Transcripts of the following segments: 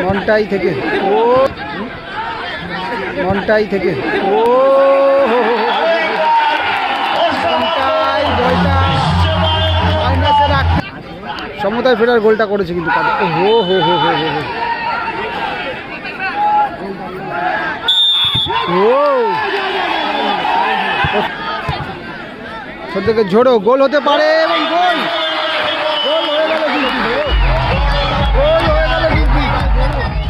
মন্টাই থেকে ও মন্টাই থেকে ও সমতায় ফেরার গোলটা করেছে কিন্তু হো হো হো হো হো ও থেকে ঝোড়ো গোল হতে পারে এবং গোল গোল হয়ে গেল কিন্তু গোল হয়ে গেল কিন্তু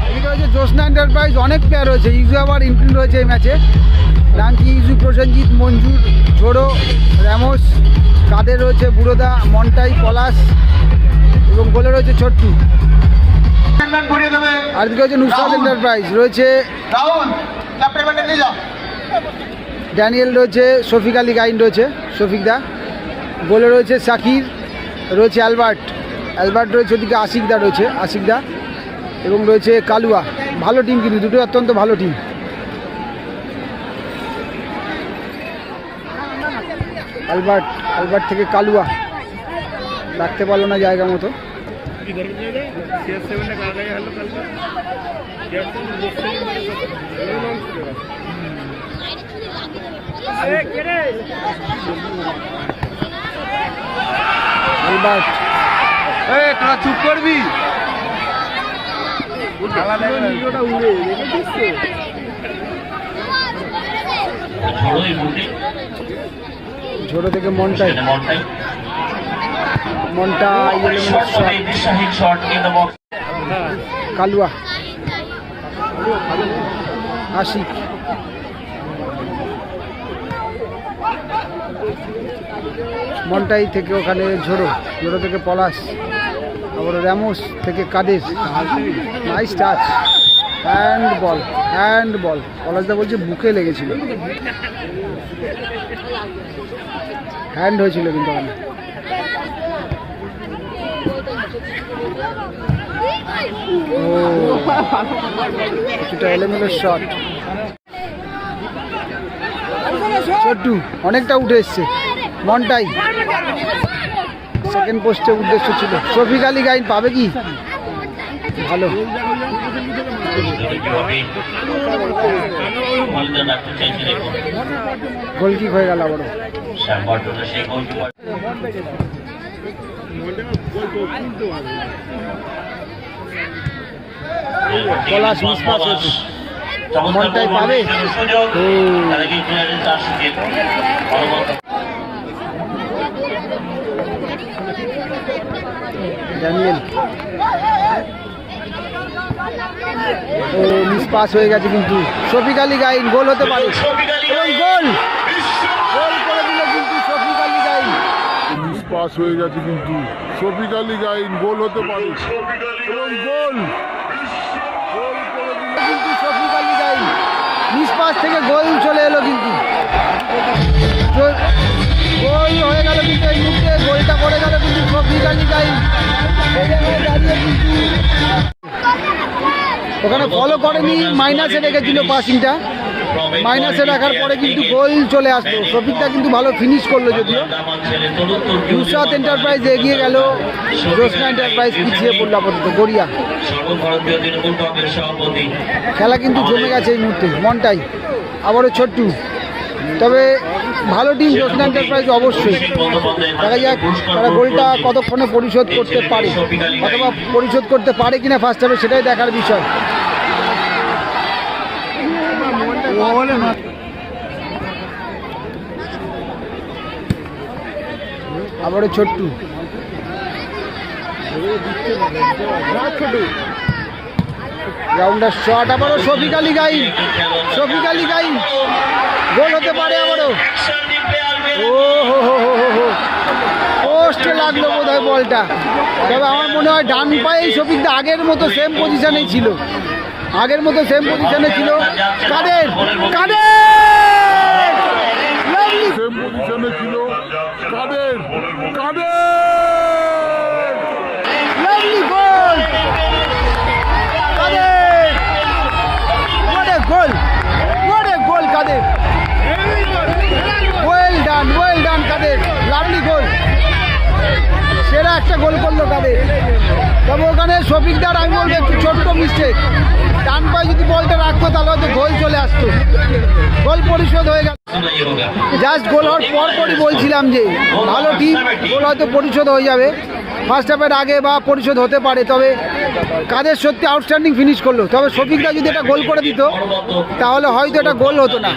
এদিকে রয়েছে জ্যোৎস্না এন্টারপ্রাইজ অনেক প্লেয়ার রয়েছে ইউজু আবার ইনক্লুড রয়েছে এই ম্যাচে রাঙ্কি ইউজু প্রসেনজিৎ মঞ্জুর ঝোড়ো র্যামোস কাদের রয়েছে বুড়োদা মন্টাই পলাশ এবং গোলে রয়েছে ছোট্টু আর দিকে হচ্ছে নুসরাত এন্টারপ্রাইজ রয়েছে ড্যানিয়েল রয়েছে শফিক আলী গাইন রয়েছে শফিকদা গোলে রয়েছে সাকির রয়েছে অ্যালবার্ট রয়েছে ওদিকে আশিকদা রয়েছে আশিকদা এবং রয়েছে কালুয়া ভালো টিম কিন্তু দুটো অত্যন্ত ভালো টিম অ্যালবার্ট থেকে কালুয়া রাখতে পারলো না জায়গা মতো তোরা চুপ করবি ঝোড়ো থেকে মন্টাই কালুয়া আশিক মন্টাই থেকে ওখানে ঝোড়ো থেকে পলাশ আবার র্যামোস থেকে কাদের নাইস টাচ হ্যান্ড বল পলাশদা বলছে বুকে লেগেছিল হ্যান্ড হয়েছিল কিন্তু ওখানে কিছুটা এলোমেলো শট ছোট্টু অনেকটা উঠে এসছে মন্টাই সেকেন্ড পোস্টে উদ্দেশ্য ছিল শফিক আলী গাইন পাবে কি ভালো গোলকিক হয়ে গেল আবারও পলাশ মিসপাস হয়েছে মন্টাই পাবে ড্যানিয়েল ও মিসপাস হয়ে গেছে কিন্তু শফিক আলী গাইন গোল হতে পারে এবং গোল করে দিল কিন্তু শফিক আলী গাইন মিসপাস হয়ে গেছে কিন্তু শফিক আলী গাইন গোল হতে পারে এবং গোল করে দিল কিন্তু শফিক আলী গাইন মিসপাস থেকে গোল চলে এলো কিন্তু গোল হয়ে গেল কিন্তু এই মুহূর্তে গোলটা করে গেল কিন্তু শফিক আলী গাইন দাঁড়িয়ে কিন্তু ওখানে ফলো করেনি মাইনাসে রেখেছিল পাসিংটা মাইনাসে রাখার পরে কিন্তু গোল চলে আসতো শফিকটা কিন্তু ভালো ফিনিশ করলো যদিও নুসরাত এন্টারপ্রাইজ এগিয়ে গেল জ্যোৎস্না এন্টারপ্রাইজ পিছিয়ে পড়লো আপাতত গড়িয়া খেলা কিন্তু জমে গেছে এই মুহূর্তে মন্টাই আবারও ছোট্টু তবে ভালো টিম জ্যোৎস্না এন্টারপ্রাইজ অবশ্যই দেখা যাক তারা গোলটা কতক্ষণে পরিশোধ করতে পারে অথবা পরিশোধ করতে পারে কিনা ফার্স্ট হাফে সেটাই দেখার বিষয় আবারও ছোট্টু রাউন্ডার শট আবারও শফিক আলী গাইন গোল হতে পারে আবারও ও হো হো হো হো হো পোস্টে লাগলো বোধ হয় বলটা তবে আমার মনে হয় ডান পায়ে শফিকদা আগের মতো সেম পজিশনেই ছিল Kader lovely goal what a goal Kader well done Kader lovely goal সেরা একটা গোল তাদের। তবে ওখানে শফিকদার আমি বলবো একটু ছোট্ট মিস্টেক, ডান পায়ে যদি বলটা রাখতো তাহলে হয়তো গোল চলে আসতো, গোল পরিশোধ হয়ে গেল। জাস্ট গোল হওয়ার পরপরই বলছিলাম যে ভালো টিম, গোল হয়তো পরিশোধ হয়ে যাবে ফার্স্ট হাফের আগে বা পরিশোধ হতে পারে। তবে কাদের সত্যি আউটস্ট্যান্ডিং ফিনিশ করলো, তবে শফিকদা যদি এটা গোল করে দিত তাহলে হয়তো এটা গোল হতো না।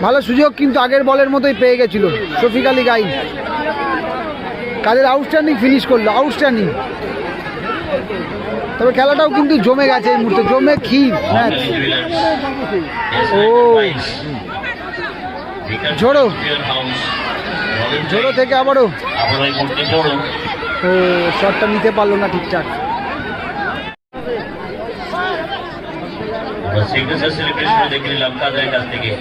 ভালো সুযোগ কিন্তু আগের বলের মতোই পেয়ে গেছিল শফিক আলী গাইন। কাদের আউটস্ট্যান্ডিং ফিনিশ করলো, আউটস্ট্যান্ডিং। তবে খেলাটাও কিন্তু জমে গেছে এই মুহূর্তে, জমে ক্ষীর ম্যাচ। ও ঝোড়ো, ঝোড়ো থেকে আবারও ও শটটা নিতে পারলো না ঠিকঠাক। সিগনেচার সেলিব্রেশন দেখে নিলাম কাদের কাছ থেকে।